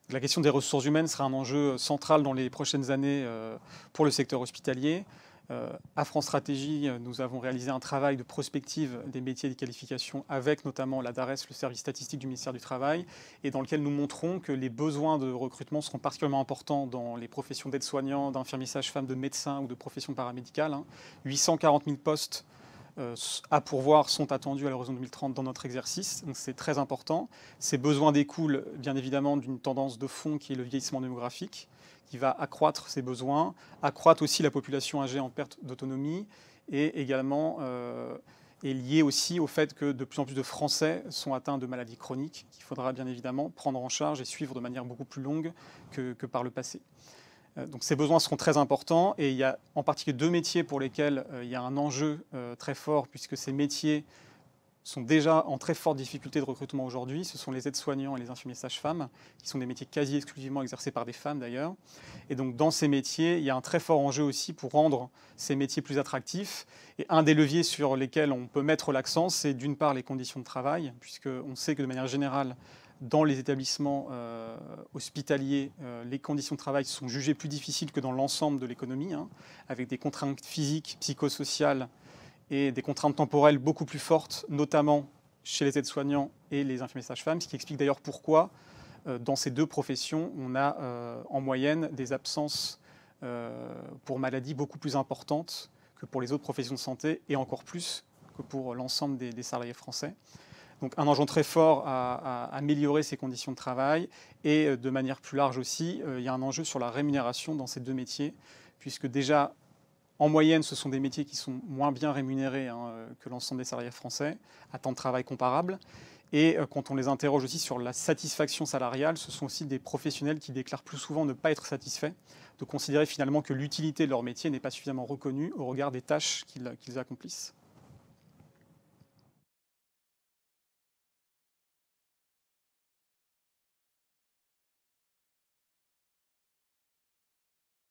La question des ressources humaines sera un enjeu central dans les prochaines années pour le secteur hospitalier. À France Stratégie, nous avons réalisé un travail de prospective des métiers et des qualifications avec notamment la DARES, le service statistique du ministère du Travail, et dans lequel nous montrons que les besoins de recrutement seront particulièrement importants dans les professions d'aide-soignants, d'infirmiers sages-femmes, de médecins ou de professions paramédicales. 840 000 postes à pourvoir sont attendus à l'horizon 2030 dans notre exercice, donc c'est très important. Ces besoins découlent bien évidemment d'une tendance de fond qui est le vieillissement démographique, qui va accroître ces besoins, accroître aussi la population âgée en perte d'autonomie, et également est lié aussi au fait que de plus en plus de Français sont atteints de maladies chroniques qu'il faudra bien évidemment prendre en charge et suivre de manière beaucoup plus longue que par le passé. Donc ces besoins seront très importants, et il y a en particulier deux métiers pour lesquels il y a un enjeu très fort, puisque ces métiers sont déjà en très forte difficulté de recrutement aujourd'hui. Ce sont les aides-soignants et les infirmiers sages-femmes, qui sont des métiers quasi exclusivement exercés par des femmes d'ailleurs. Et donc dans ces métiers, il y a un très fort enjeu aussi pour rendre ces métiers plus attractifs. Et un des leviers sur lesquels on peut mettre l'accent, c'est d'une part les conditions de travail, puisqu'on sait que de manière générale, dans les établissements hospitaliers, les conditions de travail sont jugées plus difficiles que dans l'ensemble de l'économie, avec des contraintes physiques, psychosociales et des contraintes temporelles beaucoup plus fortes, notamment chez les aides-soignants et les infirmiers sages-femmes, ce qui explique d'ailleurs pourquoi, dans ces deux professions, on a en moyenne des absences pour maladie beaucoup plus importantes que pour les autres professions de santé, et encore plus que pour l'ensemble des salariés français. Donc un enjeu très fort à améliorer ces conditions de travail, et de manière plus large aussi, il y a un enjeu sur la rémunération dans ces deux métiers, puisque déjà, en moyenne, ce sont des métiers qui sont moins bien rémunérés que l'ensemble des salariés français, à temps de travail comparable. Et quand on les interroge aussi sur la satisfaction salariale, ce sont aussi des professionnels qui déclarent plus souvent ne pas être satisfaits, de considérer finalement que l'utilité de leur métier n'est pas suffisamment reconnue au regard des tâches qu'ils accomplissent.